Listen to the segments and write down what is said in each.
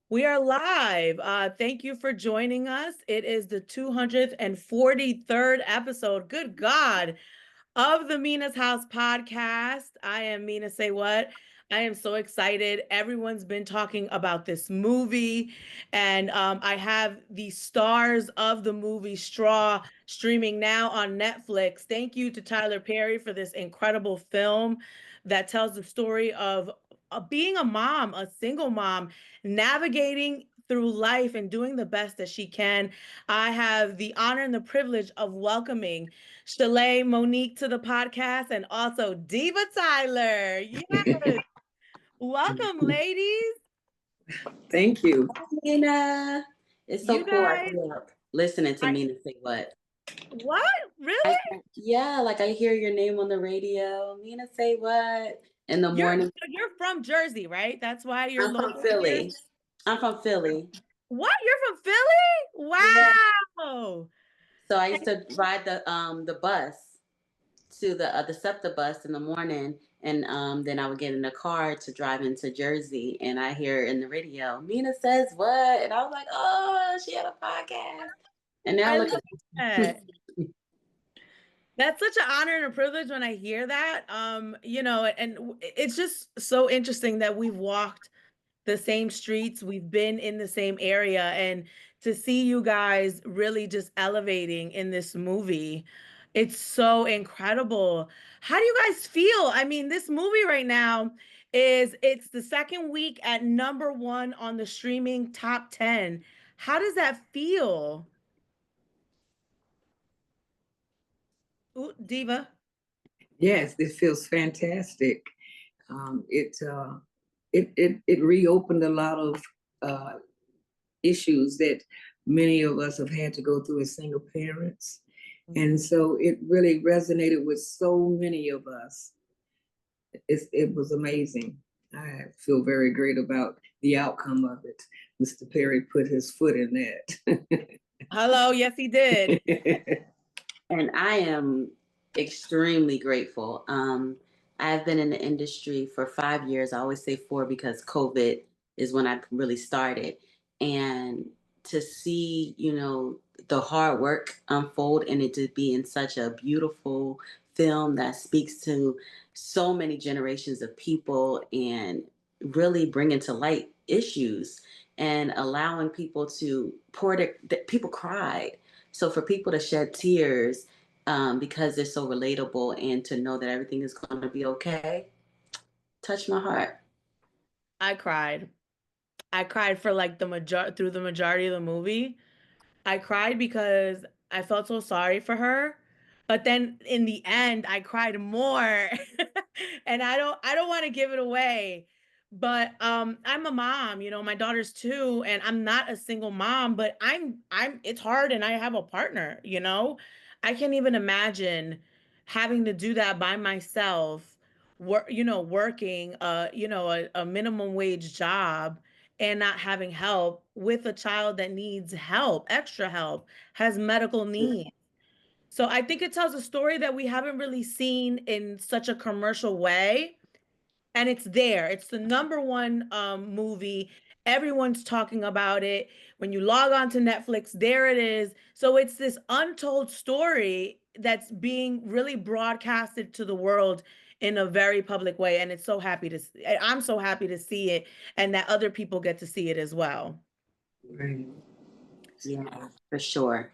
We are live. Thank you for joining us. It is the 243rd episode, good God, of the Mina's House podcast. I am Mina SayWhat. I am so excited. Everyone's been talking about this movie, and I have the stars of the movie Straw streaming now on Netflix. Thank you to Tyler Perry for this incredible film that tells the story of being a mom, a single mom, navigating through life and doing the best that she can. I have the honor and the privilege of welcoming Shalet Monique to the podcast and also Diva Tyler. Yes. Welcome, ladies. Thank you. Hi, Mina. It's so You cool. I guys grew up listening to are Mina say what. what? Really? Yeah, like I hear your name on the radio. Mina say what in the You're morning. you're from Jersey, right? That's why you're I'm from local here. Philly. I'm from Philly. What? You're from Philly? Yeah. Wow. So I used to ride the bus to the SEPTA bus in the morning, and then I would get in the car to drive into Jersey, and I hear in the radio, Mina says what, and I was like, oh, she had a podcast, and now I look love at that. That's such an honor and a privilege when I hear that. And it's just so interesting that we've walked the same streets, we've been in the same area, and to see you guys really just elevating in this movie, it's so incredible. How do you guys feel? I mean, this movie right now it's the second week at #1 on the streaming top 10. How does that feel? Ooh, Diva. Yes, this feels fantastic. It reopened a lot of uh, issues that many of us have had to go through as single parents, and so it really resonated with so many of us. It was amazing. I feel very great about the outcome of it. Mr. Perry put his foot in that. Hello, yes, he did. And I am extremely grateful. I've been in the industry for 5 years. I always say four because COVID is when I really started. And to see, the hard work unfold and it to be in such a beautiful film that speaks to so many generations of people and really bringing to light issues and allowing people to people cried, so for people to shed tears because they're so relatable and to know that everything is going to be okay, touched my heart. I cried. I cried for like through the majority of the movie. I cried because I felt so sorry for her. But then in the end, I cried more. And I don't want to give it away. But I'm a mom, my daughter's two, and I'm not a single mom, but I'm it's hard and I have a partner. I can't even imagine having to do that by myself, working a minimum wage job and not having help with a child that needs help, extra help, has medical needs. So I think it tells a story that we haven't really seen in such a commercial way. And it's there. It's the #1 movie. Everyone's talking about it. When you log on to Netflix, there it is. So it's this untold story that's being really broadcasted to the world in a very public way. And I'm so happy to see it and that other people get to see it as well. Right. Yeah, for sure.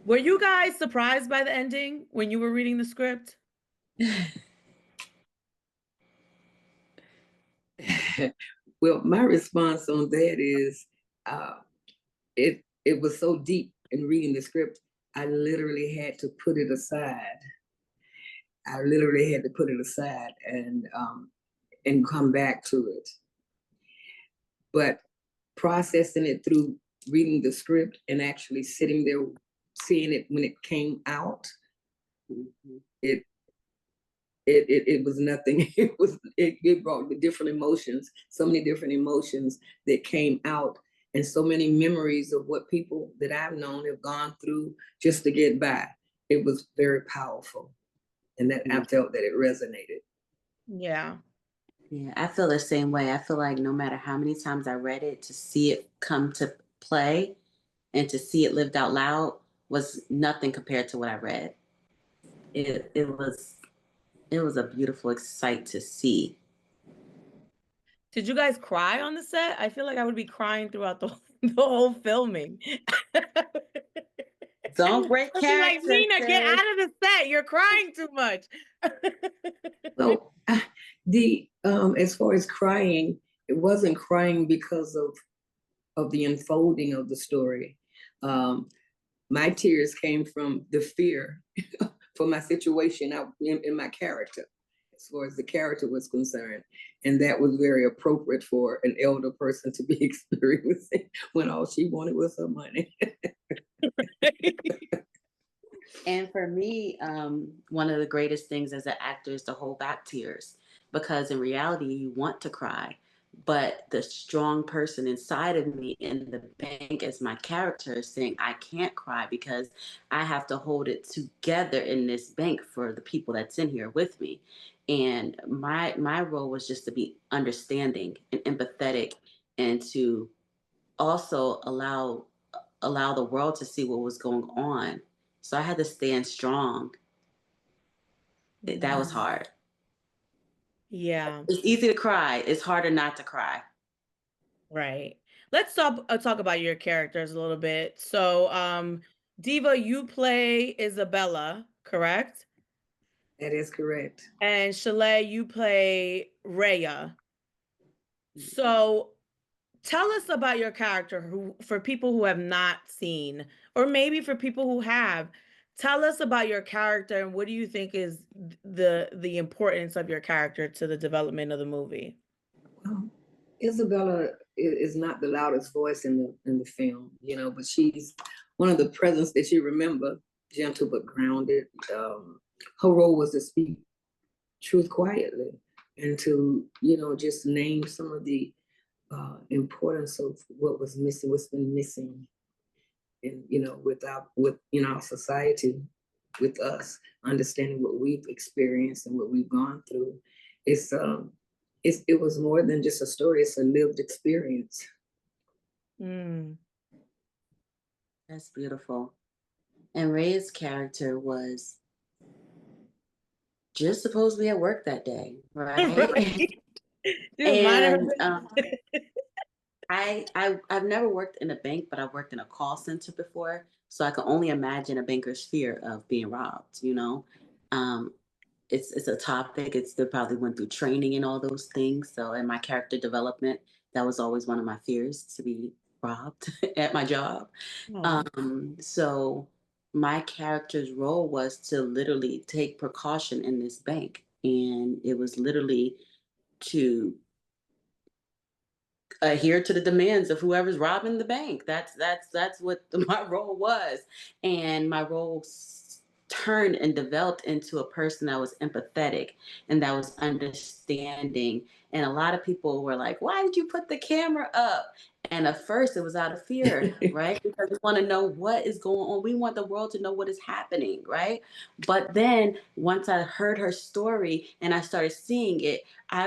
Were you guys surprised by the ending when you were reading the script? Well, my response on that is it was so deep in reading the script, I literally had to put it aside. I literally had to put it aside and come back to it. But processing it through reading the script and actually sitting there seeing it when it came out, it it was nothing. It brought the different emotions, so many different emotions that came out, and so many memories of what people that I've known have gone through just to get by. It was very powerful, and that I felt that it resonated. Yeah. Yeah, I feel the same way. I feel like no matter how many times I read it, to see it come to play and to see it lived out loud was nothing compared to what I read. It was a beautiful sight to see. Did you guys cry on the set? I feel like I would be crying throughout the the whole filming. Don't break I'd be like, character, Mina, get sis. out of the set. You're crying too much. So the as far as crying, it wasn't crying because of the unfolding of the story. Um, my tears came from the fear for my situation out in my character, as far as the character was concerned. And that was very appropriate for an elder person to be experiencing when all she wanted was her money. And for me, one of the greatest things as an actor is to hold back tears, because in reality, you want to cry. But the strong person inside of me in the bank as my character is saying, I can't cry because I have to hold it together in this bank for the people that's in here with me. And my role was just to be understanding and empathetic, and to also allow the world to see what was going on. So I had to stand strong. That was hard. Yeah, It's easy to cry. It's harder not to cry. right. Let's talk about your characters a little bit. So, Diva, you play Isabella, correct? That is correct. And Shalet, you play Rayah. So, tell us about your character who for people who have not seen, or maybe for people who have. Tell us about your character and what do you think is the importance of your character to the development of the movie? Well, Isabella is not the loudest voice in the film, but she's one of the presence that you remember, gentle but grounded. Her role was to speak truth quietly and to, just name some of the importance of what was missing, what's been missing, and with our society, with us understanding what we've experienced and what we've gone through. It's it was more than just a story, it's a lived experience. Mm. That's beautiful. And Ray's character was just supposed to be at work that day, right? Right. She was minding And her business. I've never worked in a bank, but I've worked in a call center before, so I can only imagine a banker's fear of being robbed. Um, it's a topic. They probably went through training and all those things. So in my character development, that was always one of my fears, to be robbed at my job. Oh. So my character's role was to literally take precaution in this bank, and it was literally to adhere to the demands of whoever's robbing the bank. That's what my role was, and my role turned and developed into a person that was empathetic and that was understanding. And a lot of people were like, "Why did you put the camera up?" And at first, it was out of fear, right? Because we want to know what is going on. We want the world to know what is happening, right? But then once I heard her story and I started seeing it,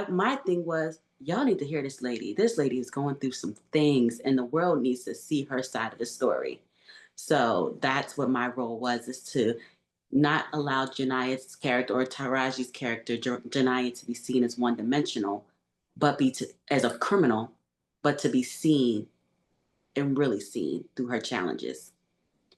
my thing was, y'all need to hear this lady. This lady is going through some things, and the world needs to see her side of the story. So that's what my role was: is to not allow Janaya's character or Taraji's character, Janaya, to be seen as one dimensional, but as a criminal, but to be seen and really seen through her challenges.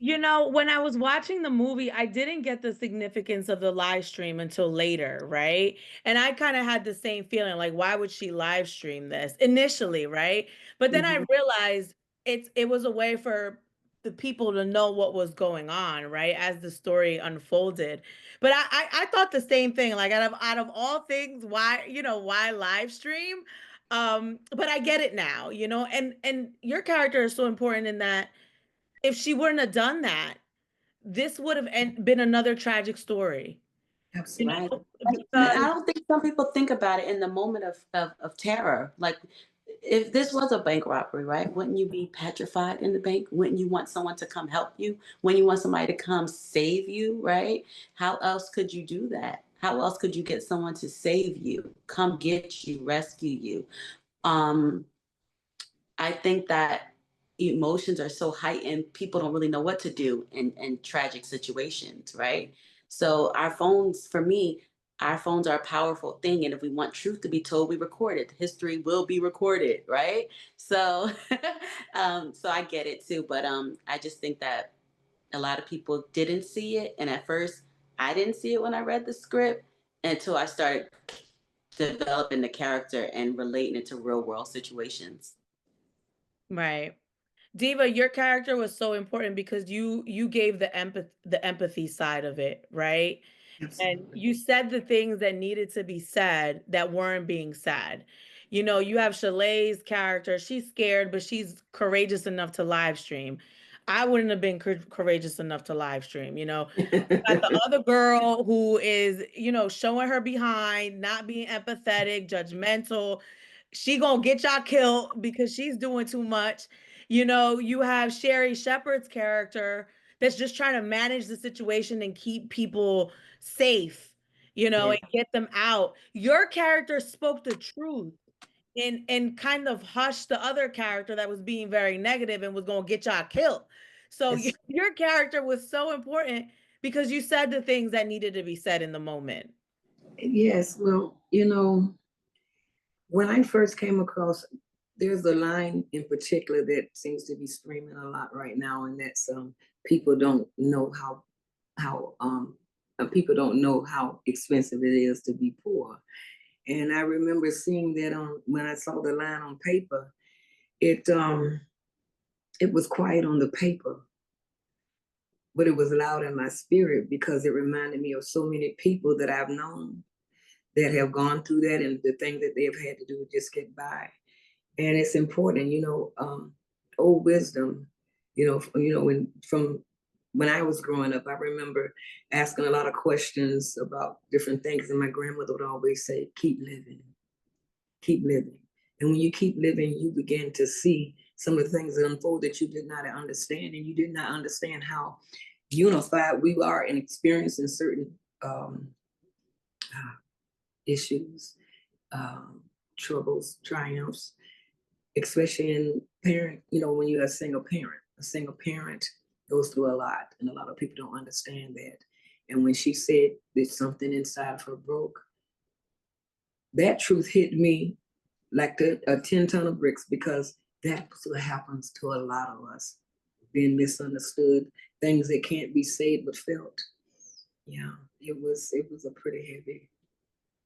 When I was watching the movie, I didn't get the significance of the live stream until later, right? And I kind of had the same feeling like, why would she live stream this initially, right? But then I Mm-hmm. realized it was a way for the people to know what was going on, right? As the story unfolded. But I thought the same thing, like out of all things, why live stream? But I get it now, and your character is so important in that if she wouldn't have done that, this would have been another tragic story. You Absolutely. Right. know, And because I don't think some people think about it in the moment of terror. Like, if this was a bank robbery, right? Wouldn't you be petrified in the bank? Wouldn't you want someone to come help you? When you want somebody to come save you, right? How else could you do that? How else could you get someone to save you, come get you, rescue you? Um, I think that emotions are so heightened, people don't really know what to do in tragic situations, right? So our phones, for me, our phones are a powerful thing. And if we want truth to be told, we record it. History will be recorded, right? So so I get it too. But I just think that a lot of people didn't see it. And at first I didn't see it when I read the script until I started developing the character and relating it to real world situations. Right. Diva, your character was so important because you gave the empathy side of it, right? And Absolutely. you said the things that needed to be said that weren't being said. You know, you have Shalet's character. She's scared, but she's courageous enough to live stream. I wouldn't have been courageous enough to live stream, you know. You got the other girl who is, you know, showing her behind, not being empathetic, judgmental. She gonna get y'all killed because she's doing too much. You know, you have Sherry Shepherd's character that's just trying to manage the situation and keep people safe, you know, Yeah. and get them out. Your character spoke the truth and kind of hushed the other character that was being very negative and was going to get y'all killed. So Yes. your character was so important because you said the things that needed to be said in the moment. Yes. Well, you know, when I first came across, there's a line in particular that seems to be screaming a lot right now, and that's people don't know how people don't know how expensive it is to be poor. And I remember seeing that on when I saw the line on paper. It was quiet on the paper, but it was loud in my spirit because it reminded me of so many people that I've known that have gone through that and the things that they've had to do to just get by. And it's important, old wisdom, when I was growing up, I remember asking a lot of questions about different things, and my grandmother would always say, keep living, keep living. And when you keep living, you begin to see some of the things that unfold that you did not understand, and you did not understand how unified we are in experiencing certain issues, um, troubles, triumphs, especially in when you're a single parent goes through a lot, and a lot of people don't understand that. And when she said that something inside of her broke, that truth hit me like a 10 ton of bricks, because that's what happens to a lot of us, being misunderstood, things that can't be said but felt. Yeah, it was a pretty heavy.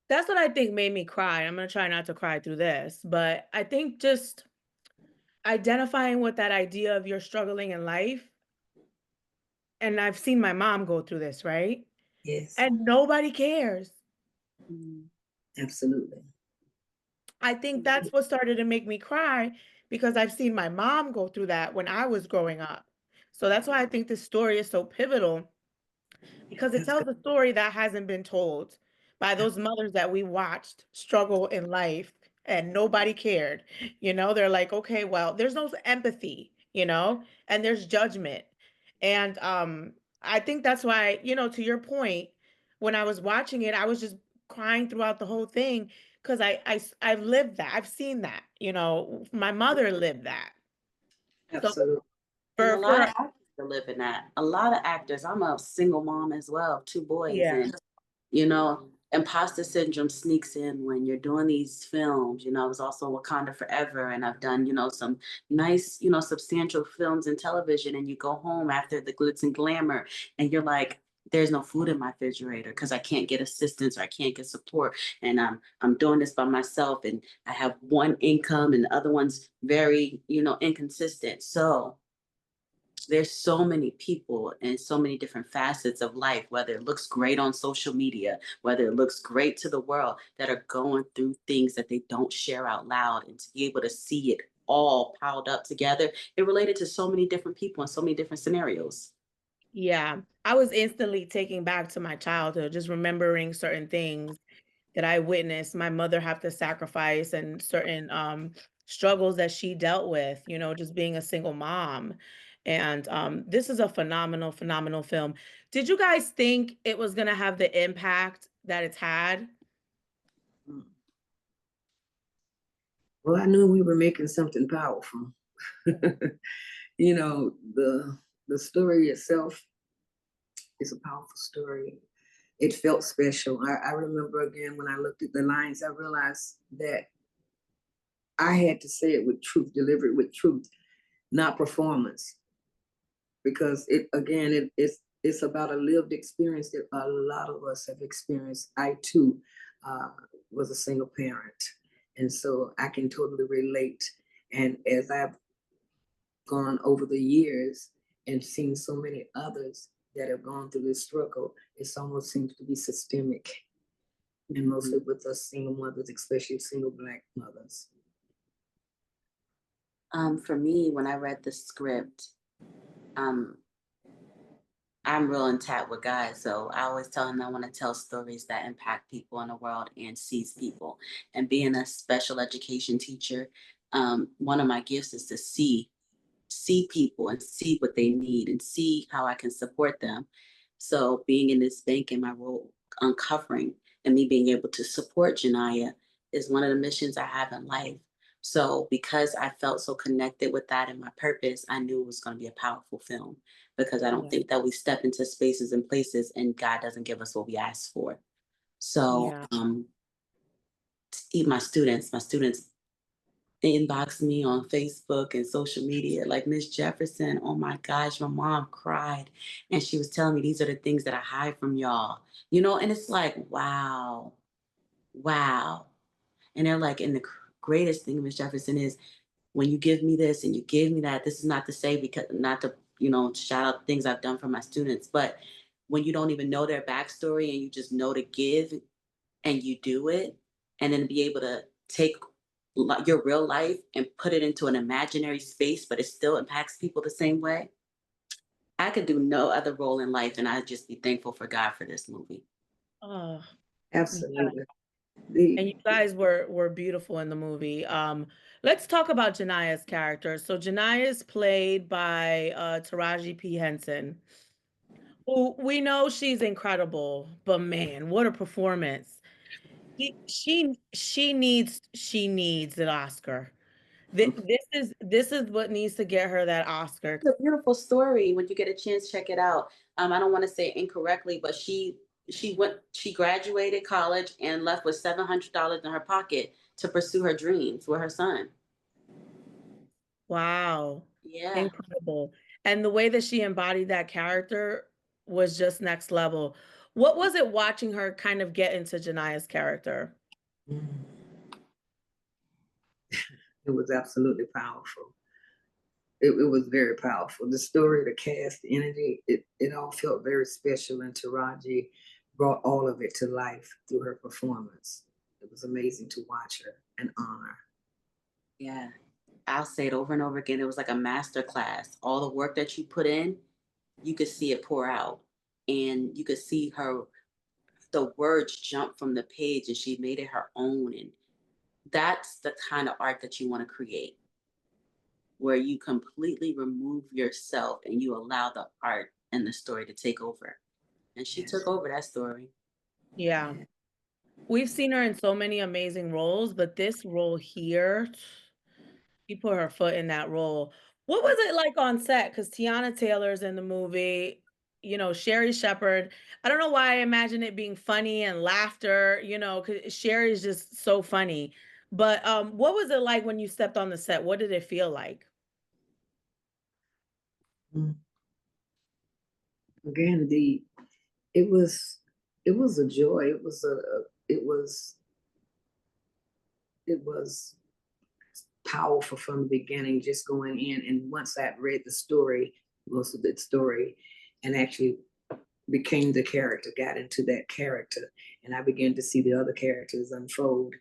That's what I think made me cry. I'm going to try not to cry through this, but I think just identifying with that idea of you're struggling in life. And I've seen my mom go through this, right? Yes, And nobody cares. Mm. absolutely. I think that's what started to make me cry because I've seen my mom go through that when I was growing up. So that's why I think this story is so pivotal because it That's tells a story that hasn't been told by those mothers that we watched struggle in life and nobody cared. You know, they're like, okay, well, there's no empathy, you know, and there's judgment. And I think that's why, you know, to your point, when I was watching it, I was just crying throughout the whole thing because I've lived that. I've seen that, you know, my mother lived that. So absolutely. And a lot for of actors are living that. A lot of actors. I'm a single mom as well, two boys, yeah. and imposter syndrome sneaks in when you're doing these films. I was also in Wakanda Forever, and I've done, some nice, substantial films and television. And you go home after the glitz and glamour, and you're like, there's no food in my refrigerator because I can't get assistance or I can't get support. And I'm doing this by myself, and I have one income, and the other one's very, inconsistent. So there's so many people and so many different facets of life, whether it looks great on social media, whether it looks great to the world, that are going through things that they don't share out loud. And to be able to see it all piled up together, it related to so many different people and so many different scenarios. Yeah, I was instantly taken back to my childhood, just remembering certain things that I witnessed my mother have to sacrifice and certain struggles that she dealt with, you know, just being a single mom. And this is a phenomenal, phenomenal film. Did you guys think it was going to have the impact that it's had? Mm. Well, I knew we were making something powerful. You know, the story itself is a powerful story. It felt special. I remember again when I looked at the lines, I realized that I had to say it with truth, deliver it with truth, not performance. Because it's about a lived experience that a lot of us have experienced. I too uh, was a single parent, and so I can totally relate. And as I've gone over the years and seen so many others that have gone through this struggle, it almost seems to be systemic, and mostly with us single mothers, especially single Black mothers. For me, when I read the script, um, I'm real intact with God. So I always tell him I want to tell stories that impact people in the world and sees people. And being a special education teacher, one of my gifts is to see people and see what they need and see how I can support them. So being in this bank in my role, uncovering and me being able to support Janiyah is one of the missions I have in life. So because I felt so connected with that and my purpose, I knew it was going to be a powerful film because I don't Yeah. think that we step into spaces and places and God doesn't give us what we ask for. So Yeah. my students inbox me on Facebook and social media, like Miss Jefferson. Oh my gosh, my mom cried. And she was telling me these are the things that I hide from y'all. And it's like, wow, wow. And they're like, and the greatest thing, Miss Jefferson, is when you give me this and you give me that, this is not to say because not to, shout out things I've done for my students, but when you don't even know their backstory and you just know to give and you do it, and then be able to take your real life and put it into an imaginary space, but it still impacts people the same way. I could do no other role in life, and I'd just be thankful for God for this movie. Oh, yeah. Absolutely. And you guys were beautiful in the movie. Let's talk about Janiyah's character. So Janiyah is played by Taraji P. Henson, who we know she's incredible, but man, what a performance. She needs an Oscar. This is what needs to get her that Oscar. It's a beautiful story. When you get a chance, check it out. I don't want to say it incorrectly, but she graduated college and left with $700 in her pocket to pursue her dreams with her son. Wow. Yeah. Incredible. And the way that she embodied that character was just next level. What was it watching her kind of get into Janiyah's character? Mm. It was absolutely powerful. It was very powerful. The story, the cast, the energy, it all felt very special. And Taraji brought all of it to life through her performance. It was amazing to watch her and honor. Yeah. I'll say it over and over again. It was like a master class. All the work that you put in, you could see it pour out. And you could see the words jump from the page and she made it her own. And that's the kind of art that you want to create, where you completely remove yourself and you allow the art and the story to take over. And she Yes. took over that story. Yeah. We've seen her in so many amazing roles, but this role here, she put her foot in that role. What was it like on set? Because Tiana Taylor's in the movie, Sherry Shepherd. I don't know why I imagine it being funny and laughter, because Sherry's just so funny. But what was it like when you stepped on the set? What did it feel like? Mm. Again, it was it was a joy. It was powerful from the beginning, just going in. And once I read the story, most of the story, and actually became the character, got into that character, and I began to see the other characters unfold.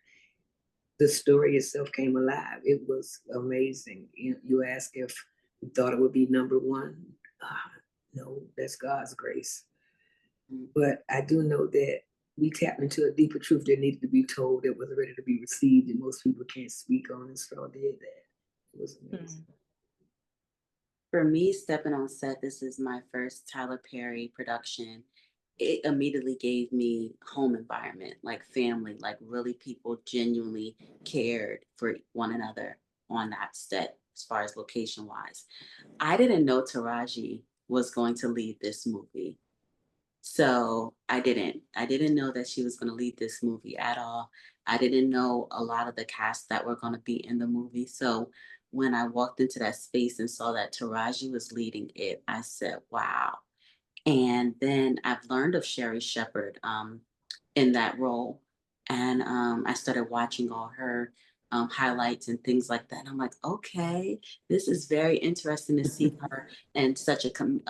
The story itself came alive. It was amazing. You ask if we thought it would be number one. No, that's God's grace. But I do know that we tapped into a deeper truth that needed to be told, that was ready to be received, and most people can't speak on, and so I did that. It was amazing. Mm. For me, stepping on set, this is my first Tyler Perry production. it immediately gave me home environment, like family, like really people genuinely cared for one another on that set as far as location wise. I didn't know Taraji was going to lead this movie. So I didn't know that she was going to lead this movie at all. I didn't know a lot of the cast that were going to be in the movie. So when I walked into that space and saw that Taraji was leading it, I said, wow. And then I've learned of Sherry Shepherd in that role. And I started watching all her highlights and things like that. And I'm like, okay, this is very interesting to see her and such a, from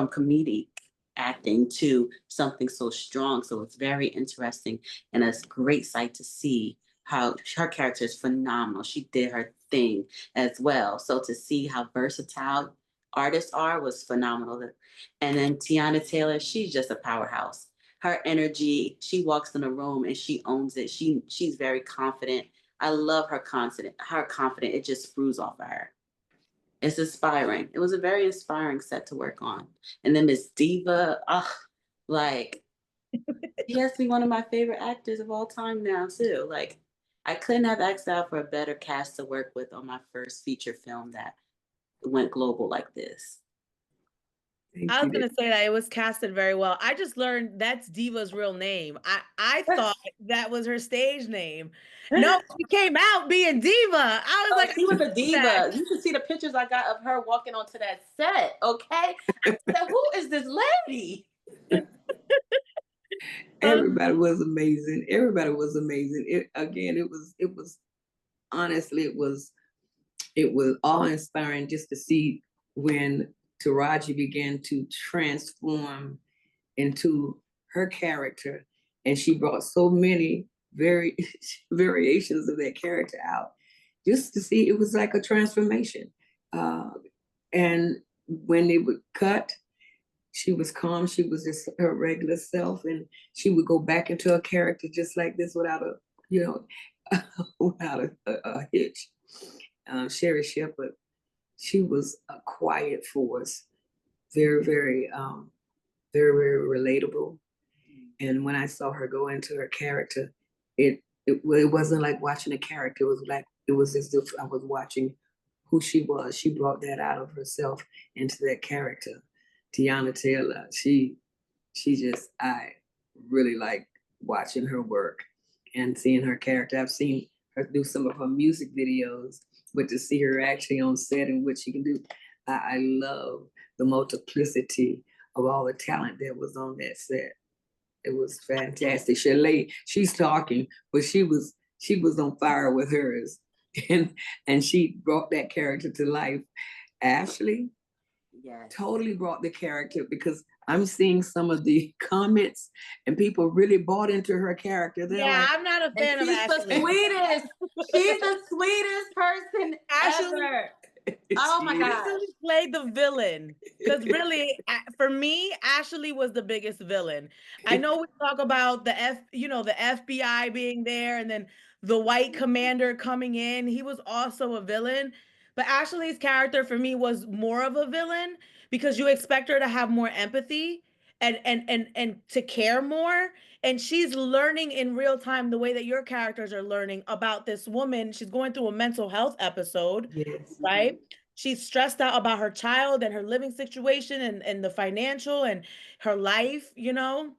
comedic acting to something so strong. So it's very interesting and it's a great sight to see how her character is phenomenal. She did her thing as well. So to see how versatile artists are was phenomenal. And then Tiana Taylor, she's just a powerhouse. Her energy, she walks in a room and she owns it. She's very confident. I love her confident. Her confident, it just sprues off of her. It's inspiring. It was a very inspiring set to work on. And then Miss Diva, like she has to be one of my favorite actors of all time now too. Like I couldn't have asked out for a better cast to work with on my first feature film that went global like this. Thank I was you. gonna say that it was casted very well. I just learned that's Diva's real name. I thought that was her stage name. No, she came out being Diva. I was Oh, like, she was a that. diva. You should see the pictures I got of her walking onto that set. Okay, I said, "Who is this lady?" Everybody was amazing. Everybody was amazing. It again, it was honestly, it was awe inspiring just to see when Taraji began to transform into her character, and she brought so many very variations of that character out. Just to see, it was like a transformation. Uh, and when they would cut, she was calm. She was just her regular self, and she would go back into a character just like this without a, you know, without a hitch. Sherry Shepherd, she was a quiet force, very, very relatable. And when I saw her go into her character, it wasn't like watching a character. It was like it was as if I was watching who she was. She brought that out of herself into that character. Tiana Taylor, she just I really like watching her work and seeing her character. I've seen her do some of her music videos, but to see her actually on set and what she can do, I love the multiplicity of all the talent that was on that set. It was fantastic. Shalet, she's talking, but she was on fire with hers, and she brought that character to life. Ashley Yes. totally brought the character because I'm seeing some of the comments, and people really bought into her character. They're Yeah, like, I'm not a And fan of she's the Ashley. sweetest. She's the sweetest person Ashley ever. Oh my gosh. Ashley played the villain because really, for me, Ashley was the biggest villain. I know we talk about the FBI being there, and then the white commander coming in. He was also a villain, but Ashley's character for me was more of a villain because you expect her to have more empathy and to care more. And she's learning in real time the way that your characters are learning about this woman. She's going through a mental health episode, yes, right? She's stressed out about her child and her living situation and the financial and her life, you know.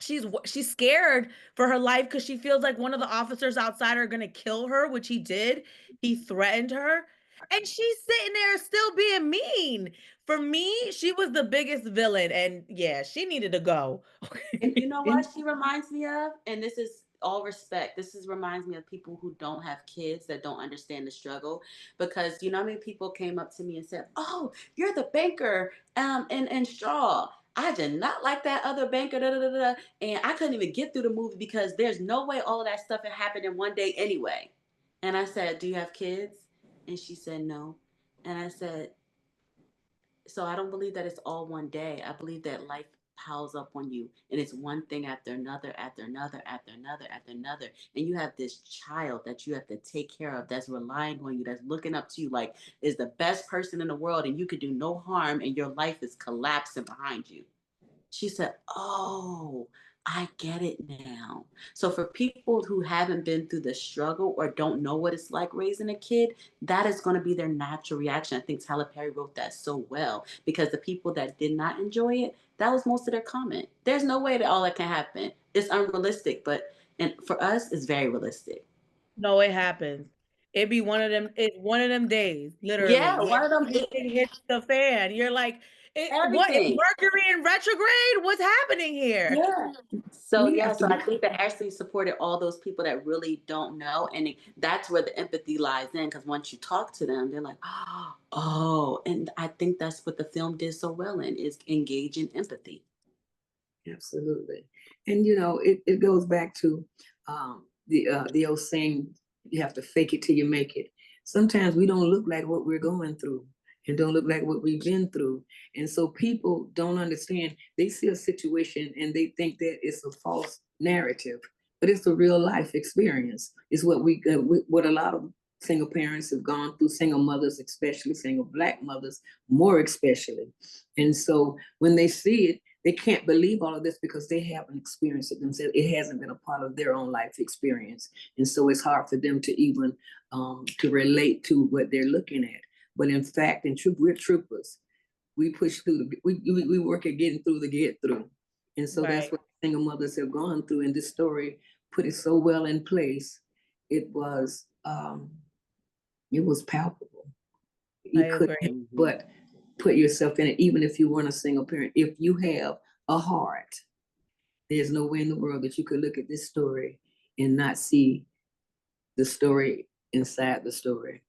She's scared for her life because she feels like one of the officers outside are going to kill her, which he did. He threatened her. And she's sitting there still being mean. For me, she was the biggest villain. And yeah, she needed to go. And you know and what she reminds me of? And this is all respect. This is reminds me of people who don't have kids that don't understand the struggle. Because you know how many people came up to me and said, "Oh, you're the banker in Straw. I did not like that other banker, da, da, da, da." And I couldn't even get through the movie because there's no way all of that stuff had happened in one day anyway. And I said, "Do you have kids?" And she said, "No." And I said, so I don't believe that it's all one day. I believe that life piles up on you and it's one thing after another, after another, after another, after another. And you have this child that you have to take care of that's relying on you, that's looking up to you like is the best person in the world and you could do no harm and your life is collapsing behind you. She said, "Oh, I get it now." So for people who haven't been through the struggle or don't know what it's like raising a kid, that is going to be their natural reaction. I think Tyler Perry wrote that so well because the people that did not enjoy it, that was most of their comment. There's no way that all that can happen. It's unrealistic, but and for us, it's very realistic. No, it happens. It be one of them. It's one of them days, Yeah, literally, where one of them, everything hits the fan. You're like, what is everything. Mercury in retrograde? What's happening here? Yeah. So We yeah, have to so be I think that Ashley supported all those people that really don't know, and that's where the empathy lies in. Because once you talk to them, they're like, oh, and I think that's what the film did so well in is engage in empathy. absolutely. And it goes back to the old saying, you have to fake it till you make it. Sometimes we don't look like what we're going through and don't look like what we've been through. And so people don't understand. They see a situation and they think that it's a false narrative, but it's a real life experience. It's what a lot of single parents have gone through, single mothers, especially single Black mothers, more especially. And so when they see it, they can't believe all of this because they haven't experienced it themselves. It hasn't been a part of their own life experience. And so it's hard for them to even to relate to what they're looking at. But in fact, in truth, we're troopers. We push through we work at getting through the get through. And so that's Right. what single mothers have gone through. And this story put it so well in place. It was palpable. I You couldn't agree. help but put yourself in it, even if you weren't a single parent. If you have a heart, there's no way in the world that you could look at this story and not see the story inside the story.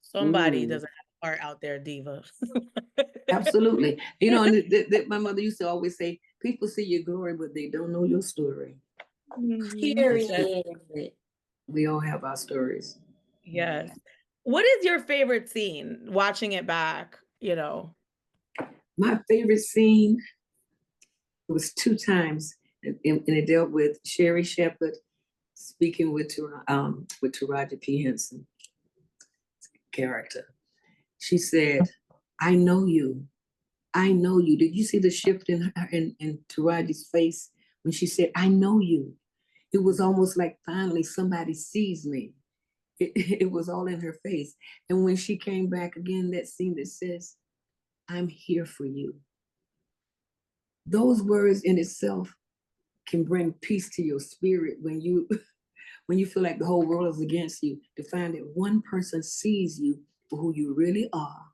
Somebody Mm. doesn't have heart out there, Diva. Absolutely. And my mother used to always say, people see your glory, but they don't know your story. That's true. Period. We all have our stories. Yes. What is your favorite scene watching it back, My favorite scene was two times, and it dealt with Sherry Shepherd speaking with Taraji P. Henson character. She said, "I know you. I know you." Did you see the shift in Taraji's face when she said, "I know you"? It was almost like finally somebody sees me. It was all in her face. And when she came back again, that scene that says, "I'm here for you." Those words in itself can bring peace to your spirit when you when you feel like the whole world is against you, to find that one person sees you for who you really are,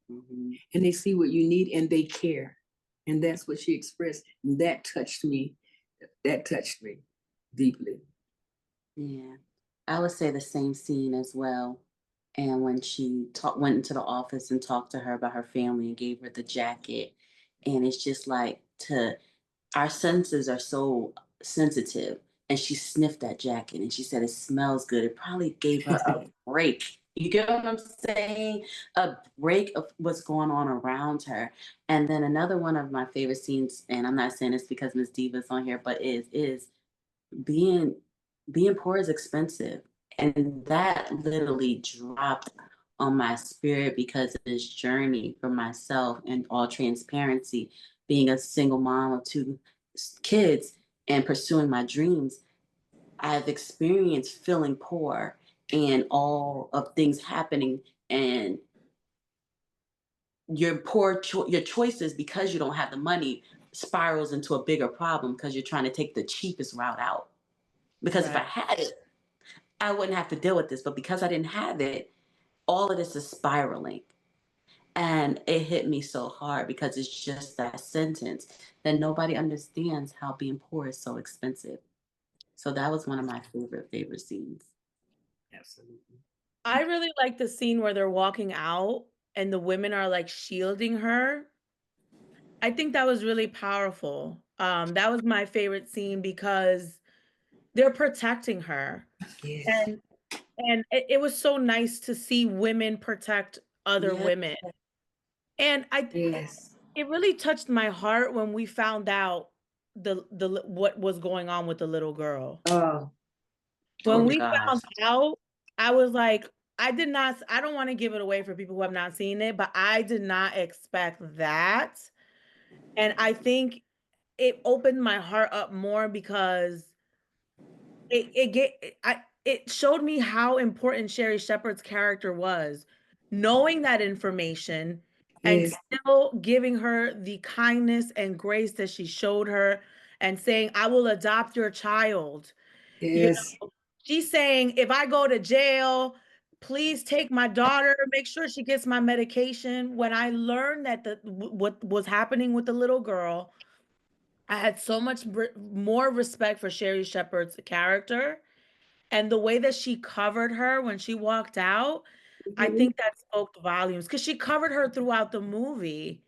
and they see what you need and they care. And that's what she expressed. And that touched me. That touched me deeply. Yeah, I would say the same scene as well. And when she went into the office and talked to her about her family and gave her the jacket, and it's just like to our senses are so sensitive. And she sniffed that jacket and she said it smells good. It probably gave her a break. You get what I'm saying? A break of what's going on around her. And then another one of my favorite scenes, and I'm not saying this because Miss Diva's on here, but is being poor is expensive. And that literally dropped on my spirit because of this journey for myself and all transparency, being a single mom of two kids and pursuing my dreams. I've experienced feeling poor and all of things happening, and your choices because you don't have the money spirals into a bigger problem because you're trying to take the cheapest route out. Because if I Right. had it, I wouldn't have to deal with this. But because I didn't have it, all of this is spiraling. And it hit me so hard because it's just that sentence that nobody understands how being poor is so expensive. So that was one of my favorite scenes. Absolutely. I really like the scene where they're walking out and the women are like shielding her. I think that was really powerful. That was my favorite scene because they're protecting her. Yes. And it was so nice to see women protect other Yeah. women. And Yes. it really touched my heart when we found out what was going on with the little girl. Oh, Oh When my we gosh. found out, I was like, I don't wanna give it away for people who have not seen it, but I did not expect that, and I think it opened my heart up more because it showed me how important Sherry Shepherd's character was. Knowing that information and Yes, still giving her the kindness and grace that she showed her and saying, "I will adopt your child." You yes, know, she's saying, "If I go to jail, please take my daughter, make sure she gets my medication." When I learned that what was happening with the little girl, I had so much more respect for Sherry Shepherd's character and the way that she covered her when she walked out. I mhm. think that spoke volumes because she covered her throughout the movie,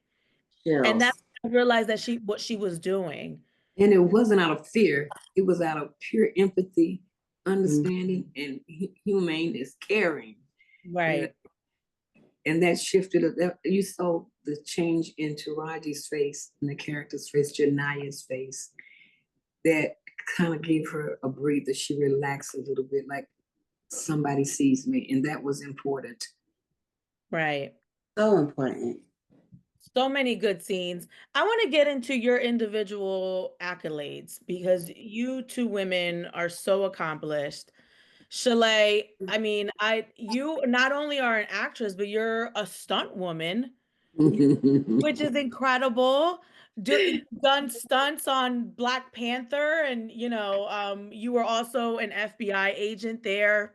and Chills. that's when I realized that what she was doing. And it wasn't out of fear. It was out of pure empathy, Mm. understanding, and humaneness, caring. And Right. and that shifted that you saw the change in Taraji's face and the character's face, Janaya's face. That kind of gave her a breather. She relaxed a little bit, like somebody sees me, and that was important. Right. So important. So many good scenes. I want to get into your individual accolades because you two women are so accomplished. Shalet, I mean, you not only are an actress, but you're a stunt woman, which is incredible. You've done stunts on Black Panther, and you were also an FBI agent there.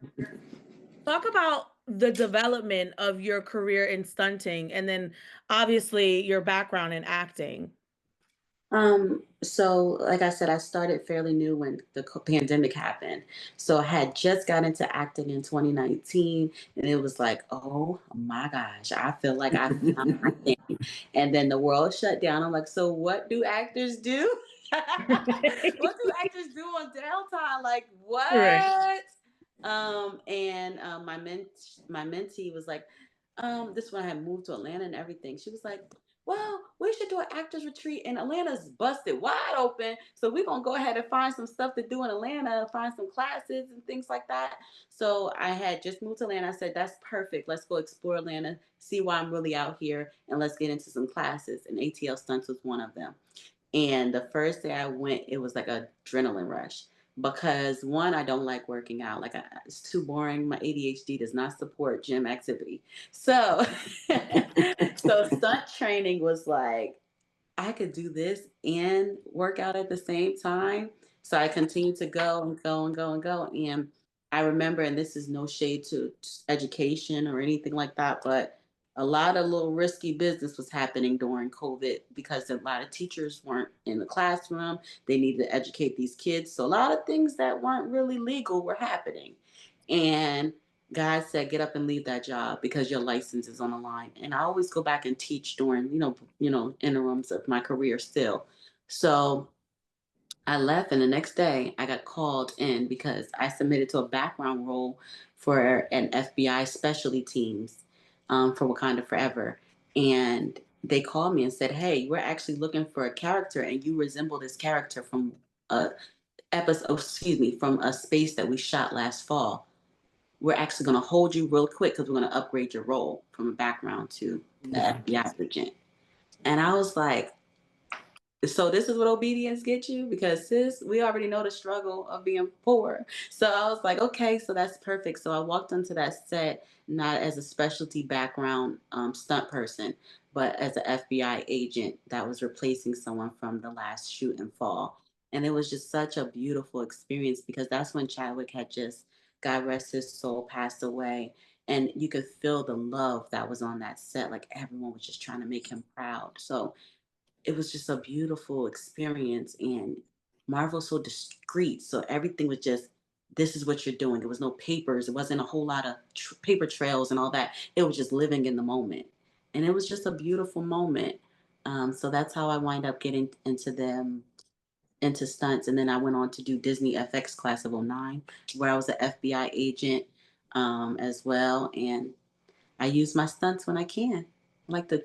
Talk about the development of your career in stunting, and then obviously your background in acting. So like I said, I started fairly new when the pandemic happened. So I had just got into acting in 2019, and it was like, oh my gosh, I feel like I found my thing. And then the world shut down. I'm like, so what do actors do? What do actors do on downtime? Like Right. what? And my mentee was like, this when I had moved to Atlanta and everything. She was like, well, we should do an actors retreat, and Atlanta's busted wide open. So we're gonna go ahead and find some stuff to do in Atlanta, find some classes and things like that. So I had just moved to Atlanta. I said, that's perfect. Let's go explore Atlanta, see why I'm really out here, and let's get into some classes. And ATL stunts was one of them. And the first day I went, it was like an adrenaline rush because one, I don't like working out. It's too boring. My ADHD does not support gym activity. So, so stunt training was like, I could do this and work out at the same time. So I continued to go and go and go and go. And I remember, and this is no shade to education or anything like that, but a lot of little risky business was happening during COVID because a lot of teachers weren't in the classroom. They needed to educate these kids. So a lot of things that weren't really legal were happening. And God said, get up and leave that job because your license is on the line. And I always go back and teach during, interims of my career still. So I left, and the next day I got called in because I submitted to a background role for an FBI specialty teams for Wakanda Forever. And they called me and said, hey, we're actually looking for a character, and you resemble this character from a episode, excuse me, from a space that we shot last fall. We're actually going to hold you real quick because we're going to upgrade your role from a background to the FBI agent. And I was like, so this is what obedience gets you? Because sis, we already know the struggle of being poor. So I was like, okay, so that's perfect. So I walked onto that set not as a specialty background stunt person, but as an FBI agent that was replacing someone from the last shoot and fall. And it was just such a beautiful experience because that's when Chadwick had just, God rest his soul, passed away. And you could feel the love that was on that set. Like everyone was just trying to make him proud. So it was just a beautiful experience, and Marvel's so discreet, so everything was just, this is what you're doing. There was no papers, it wasn't a whole lot of paper trails and all that. It was just living in the moment, and it was just a beautiful moment. So that's how I wind up getting into them, into stunts. And then I went on to do Disney FX class of '09, where I was an FBI agent as well, and I use my stunts when I can, like the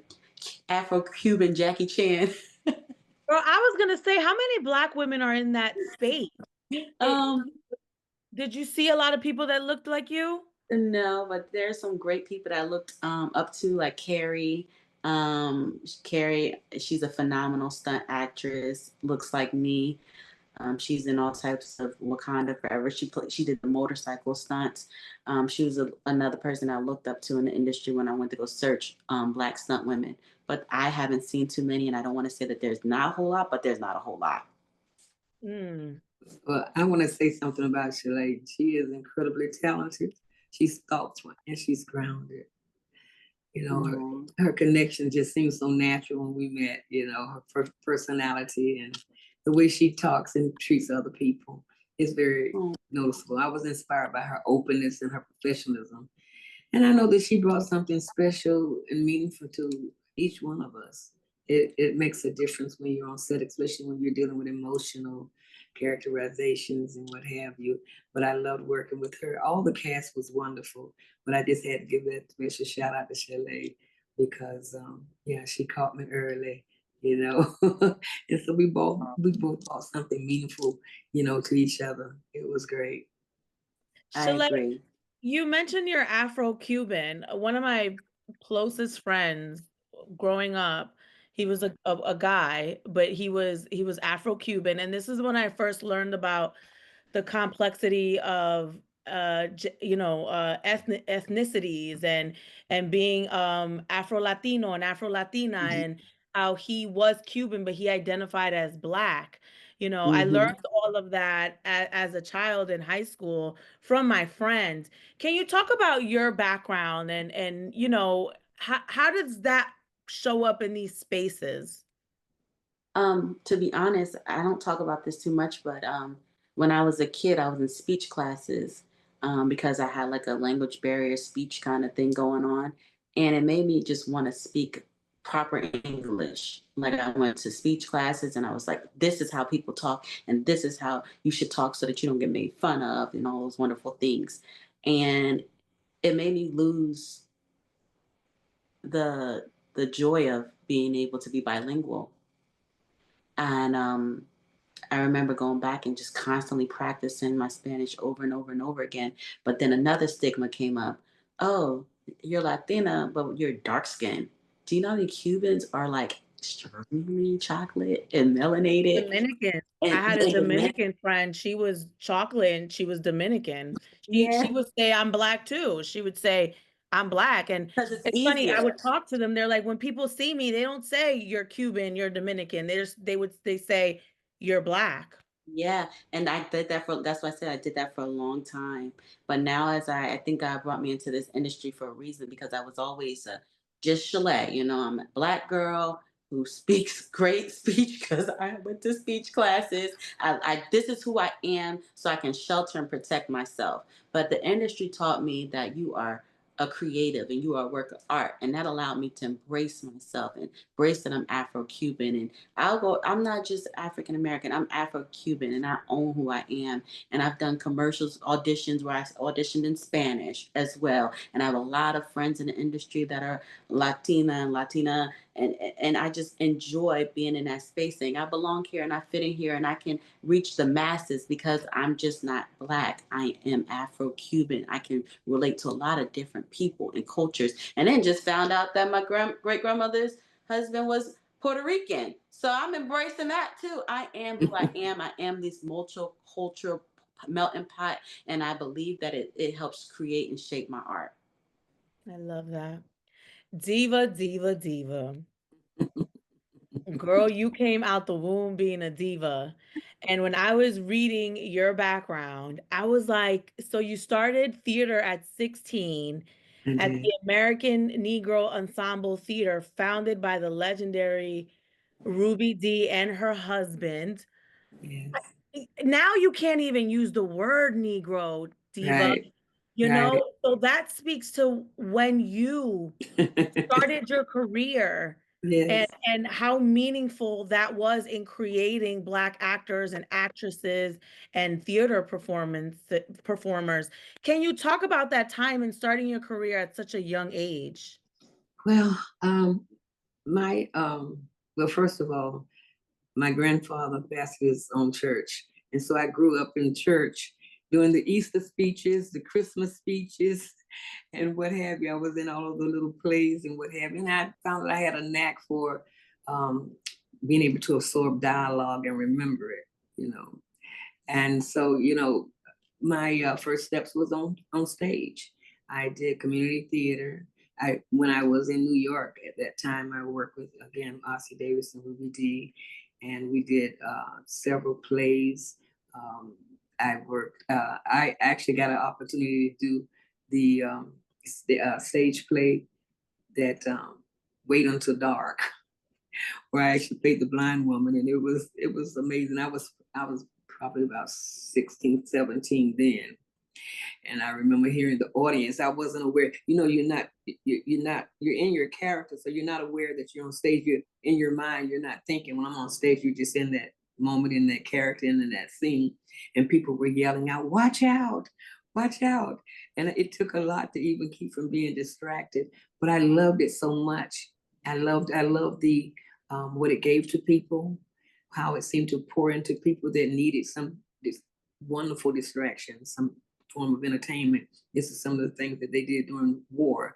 Afro-Cuban Jackie Chan. Girl, I was gonna say, how many Black women are in that space? It, Um, did you see a lot of people that looked like you? no, but there's some great people that I looked up to, like Carrie. Carrie, she's a phenomenal stunt actress. Looks like me. She's in all types of Wakanda Forever. She did the motorcycle stunts. She was another person I looked up to in the industry when I went to go search Black stunt women. But I haven't seen too many, and I don't want to say that there's not a whole lot, but there's not a whole lot. Mm. Well, I want to say something about Shalet. She is incredibly talented. She's thoughtful and she's grounded. You know, her connection just seems so natural when we met, you know, her personality and the way she talks and treats other people is very noticeable. I was inspired by her openness and her professionalism. And I know that she brought something special and meaningful to each one of us. It makes a difference when you're on set, especially when you're dealing with emotional characterizations and what have you. But I loved working with her. All the cast was wonderful, but I just had to give that special shout out to Shalet because, yeah, she caught me early, you know. And so we both brought something meaningful, you know, to each other. It was great. I Shalet, agree. you mentioned you're Afro-Cuban. One of my closest friends growing up, he was a guy, but he was Afro-Cuban, and this is when I first learned about the complexity of ethnicities and being Afro-Latino and Afro-Latina, and how he was Cuban but he identified as Black. I learned all of that as a child in high school from my friend. Can you talk about your background and how does that show up in these spaces? To be honest, I don't talk about this too much, but when I was a kid, I was in speech classes because I had like a language barrier speech kind of thing going on. And it made me just want to speak proper English. Like I went to speech classes and I was like, this is how people talk, and this is how you should talk so that you don't get made fun of and all those wonderful things. And it made me lose the joy of being able to be bilingual. And I remember going back and just constantly practicing my Spanish over and over and over again. But then another stigma came up. Oh, you're Latina, but you're dark skinned. Do you know the Cubans are like extremely chocolate and melanated? Dominican. I And, had a and the Dominican friend. She was chocolate and she was Dominican. She yeah, would say I'm Black too. She would say I'm Black. And because it's it's funny, I easier. would talk to them. They're like, when people see me, they don't say you're Cuban, you're Dominican. They say you're Black. Yeah, and I did that for, that's why I said I did that for a long time. But now as I think God brought me into this industry for a reason because I was always just Chalet, I'm a Black girl who speaks great speech because I went to speech classes. This is who I am so I can shelter and protect myself. But the industry taught me that you are a creative and you are a work of art. And that allowed me to embrace myself and embrace that I'm Afro-Cuban and I'm not just African American, I'm Afro-Cuban and I own who I am. And I've done commercials, auditions where I auditioned in Spanish as well. And I have a lot of friends in the industry that are Latina, and I just enjoy being in that space saying I belong here and I fit in here and I can reach the masses because I'm just not Black. I am Afro-Cuban. I can relate to a lot of different people and cultures. And then just found out that my great grandmother's husband was Puerto Rican. So I'm embracing that too. I am who I am. I am this multicultural melting pot. And I believe that it helps create and shape my art. I love that. Diva, diva, diva. Girl, you came out the womb being a diva. And when I was reading your background, I was like, so you started theater at 16 I at did. the American Negro Ensemble Theater, founded by the legendary Ruby Dee and her husband. Yes. Now you can't even use the word Negro, diva, Right. Right. so that speaks to when you started your career and Yes. how meaningful that was in creating Black actors and actresses and theater performers. Can you talk about that time and starting your career at such a young age? Well, my well, first of all, my grandfather pastored his own church, and so I grew up in church doing the Easter speeches, the Christmas speeches, and what have you. I was in all of the little plays and what have you. And I found that I had a knack for um, being able to absorb dialogue and remember it, you know. And so, you know, my first steps was on stage. I did community theater. When I was in New York at that time, I worked with again Ossie Davis and Ruby D, and we did several plays. Um, I worked. I actually got an opportunity to do the stage play that Wait Until Dark, where I actually played the blind woman, and it was amazing. I was probably about 16, 17 then. And I remember hearing the audience. I wasn't aware, you know, you're in your character, so you're not aware that you're on stage. You're in your mind, you're not thinking when I'm on stage, you're just in that moment, in that character, and in that scene. And people were yelling out, watch out, watch out. And it took a lot to even keep from being distracted. But I loved it so much. I loved the what it gave to people, how it seemed to pour into people that needed some this wonderful distraction, some form of entertainment. This is some of the things that they did during war,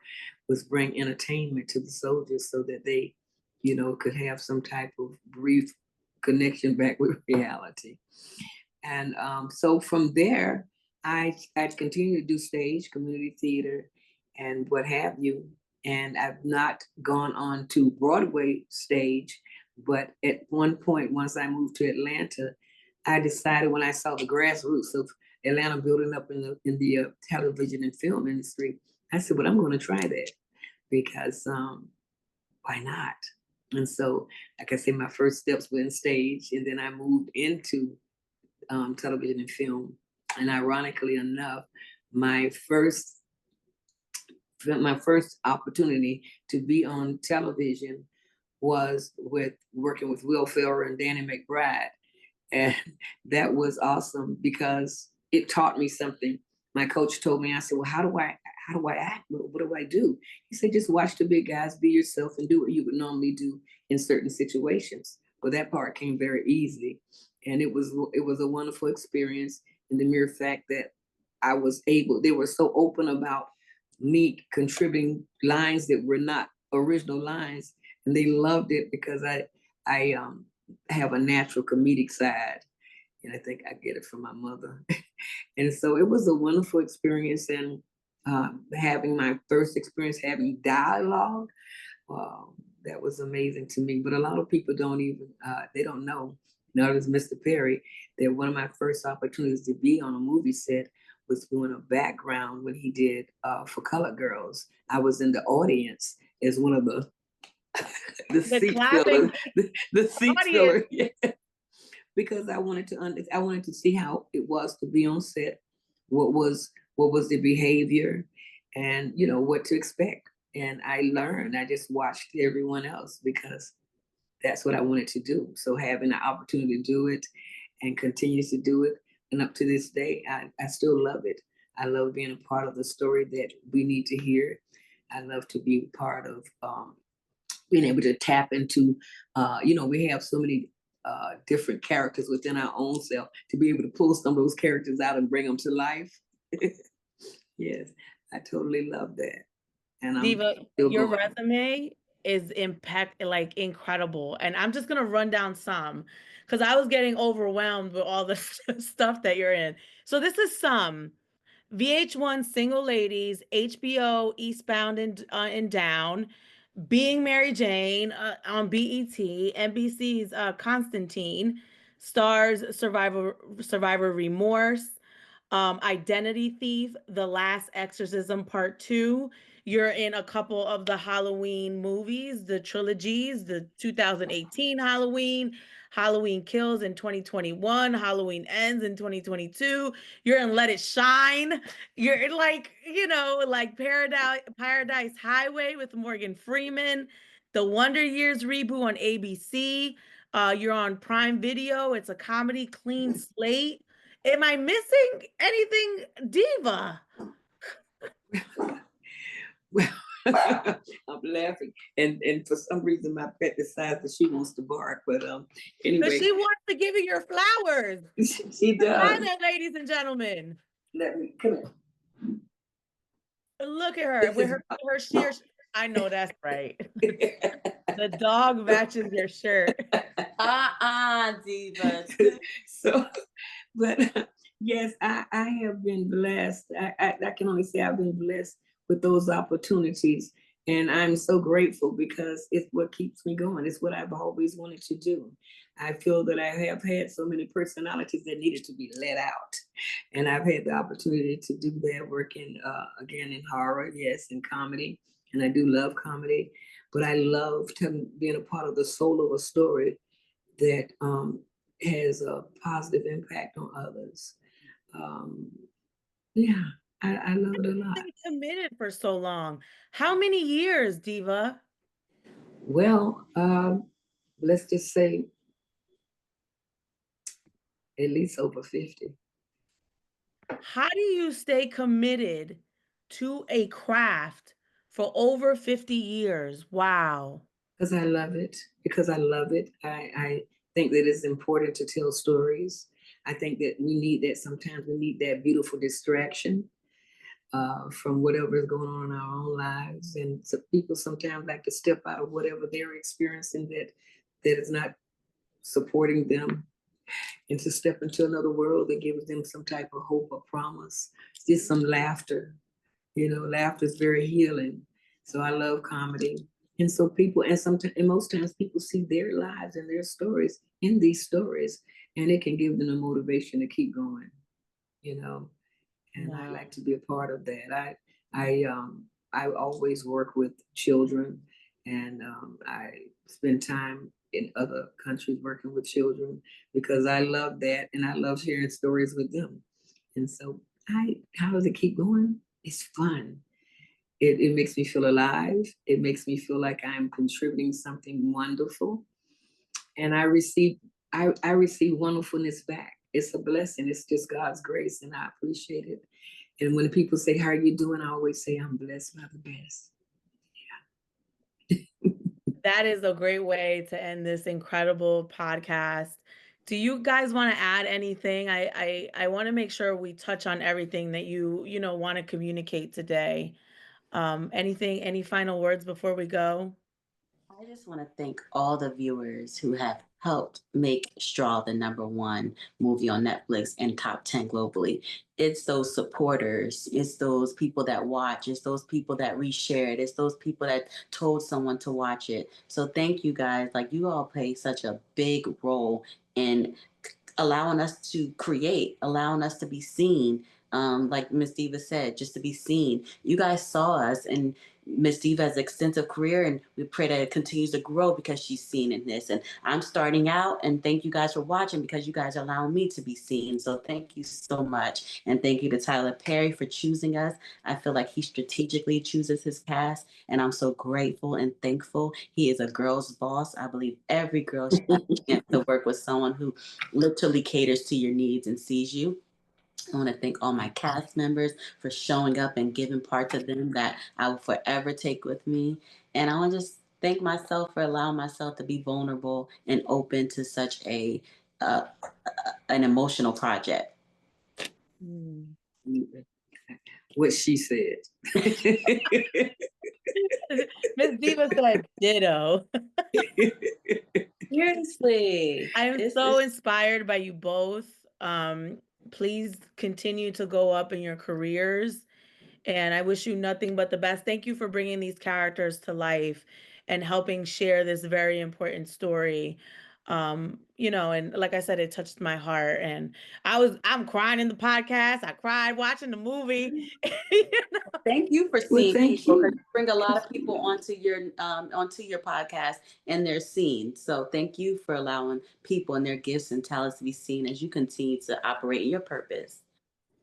was bring entertainment to the soldiers so that they, you know, could have some type of brief connection back with reality. And so from there, I continued to do stage, community theater, and what have you. And I've not gone on to Broadway stage, but at one point, once I moved to Atlanta, I decided when I saw the grassroots of Atlanta building up in the television and film industry, I said, "Well, I'm going to try that because why not?" And so, like I said, my first steps were in stage, and then I moved into television and film. And ironically enough, my first my first opportunity to be on television was with working with Will Ferrell and Danny McBride. And that was awesome because it taught me something. My coach told me, I said, well, how do I act? What do I do? He said, just watch the big guys, be yourself, and do what you would normally do in certain situations. Well, that part came very easy. And it was a wonderful experience. And the mere fact that they were so open about me contributing lines that were not original lines. And they loved it because I have a natural comedic side. And I think I get it from my mother. And so it was a wonderful experience. And having my first experience having dialogue, wow, that was amazing to me. But a lot of people they don't know, nor does Mr. Perry, that one of my first opportunities to be on a movie set was doing a background when he did For Colored Girls. I was in the audience as one of the the The seat clapping filler, the seat audience. filler, yeah. Because I wanted to see how it was to be on set, what was the behavior, and you know what to expect. And I learned. I just watched everyone else because that's what I wanted to do. So having the opportunity to do it and continue to do it, and up to this day, I still love it. I love being a part of the story that we need to hear. I love to be part of being able to tap into, we have so many different characters within our own self to be able to pull some of those characters out and bring them to life. Yes, I totally love that. And I'm Diva, still your going. resume is like incredible. And I'm just gonna run down some because I was getting overwhelmed with all the stuff that you're in. So this is some VH1 Single Ladies, HBO Eastbound and Down, Being Mary Jane on BET, NBC's Constantine, Stars Survivor Remorse, Identity Thief, The Last Exorcism Part 2. You're in a couple of the Halloween movies, the trilogies, the 2018 Halloween, Halloween Kills in 2021, Halloween Ends in 2022. You're in Let It Shine. You're in like Paradise Highway with Morgan Freeman, the Wonder Years reboot on ABC. You're on Prime Video. It's a comedy, Clean Slate. Am I missing anything, Diva? Well, I'm laughing, and for some reason my pet decides that she wants to bark. But Because anyway, she wants to give you your flowers. she does. Hi there, ladies and gentlemen. Let me come here. Look at her This with is her sheer I know that's right. The dog matches your shirt. Diva. so, but yes, I have been blessed. I can only say I've been blessed with those opportunities. And I'm so grateful because it's what keeps me going. It's what I've always wanted to do. I feel that I have had so many personalities that needed to be let out. And I've had the opportunity to do that, working again in horror, yes, in comedy. And I do love comedy. But I love being a part of the soul of a story that has a positive impact on others. Um, yeah, I love it a lot. Stay committed for so long. How many years, Diva? Well, let's just say at least over 50. How do you stay committed to a craft for over 50 years? Wow. Because I love it. Because I love it. I think that it's important to tell stories. I think that we need that sometimes. We need that beautiful distraction from whatever is going on in our own lives. And so people sometimes like to step out of whatever they're experiencing that is not supporting them, and to step into another world that gives them some type of hope or promise. Just some laughter. Laughter is very healing. So I love comedy. And so people, and sometimes, and most times people see their lives and their stories in these stories, and it can give them a motivation to keep going, you know. And I Wow. like to be a part of that. I always work with children, and I spend time in other countries working with children because I love that, and I love sharing stories with them. And so, how does it keep going? It's fun. It makes me feel alive. It makes me feel like I'm contributing something wonderful, and I receive wonderfulness back. It's a blessing. It's just God's grace, and I appreciate it. And when people say, "How are you doing?" I always say, "I'm blessed by the best." That is a great way to end this incredible podcast. Do you guys want to add anything? I want to make sure we touch on everything that you want to communicate today. Any final words before we go? I just want to thank all the viewers who have helped make Straw the #1 movie on Netflix and top 10 globally. It's those supporters, it's those people that watch, it's those people that reshare it, it's those people that told someone to watch it. So thank you guys. Like, you all play such a big role in allowing us to create, allowing us to be seen. Like Miss Diva said, just to be seen. You guys saw us, and Miss Diva has an extensive career, and we pray that it continues to grow because she's seen in this. And I'm starting out, and thank you guys for watching because you guys are allowing me to be seen. So thank you so much. And thank you to Tyler Perry for choosing us. I feel like he strategically chooses his cast, and I'm so grateful and thankful. He is a girl's boss. I believe every girl should have a chance to work with someone who literally caters to your needs and sees you. I want to thank all my cast members for showing up and giving parts of them that I will forever take with me. And I want to just thank myself for allowing myself to be vulnerable and open to such uh, an emotional project. Mm. What she said. Miss Diva said ditto. Seriously, I am so inspired by you both. Please continue to go up in your careers, and I wish you nothing but the best. Thank you for bringing these characters to life and helping share this very important story. And like I said, it touched my heart, and I'm crying in the podcast. I cried watching the movie. Thank you for Well, seeing thank people, because you. you bring a lot of people onto your podcast, and they're seen. So thank you for allowing people and their gifts and talents to be seen as you continue to operate in your purpose.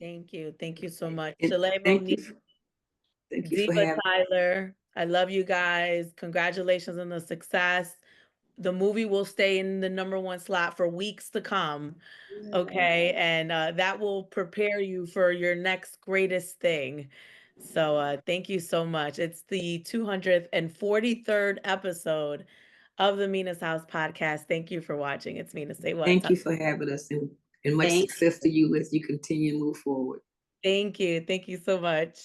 Thank you. Thank you so much. And Shalet thank Monique, you. Thank you for Diva having. Tyler. I love you guys. Congratulations on the success. The movie will stay in the #1 slot for weeks to come. Okay. And that will prepare you for your next greatest thing. So thank you so much. It's the 243rd episode of the Mina's House podcast. Thank you for watching. It's Mina. Say what? Thank you for having us, and much Thank success to you as you continue to move forward. Thank you. Thank you so much.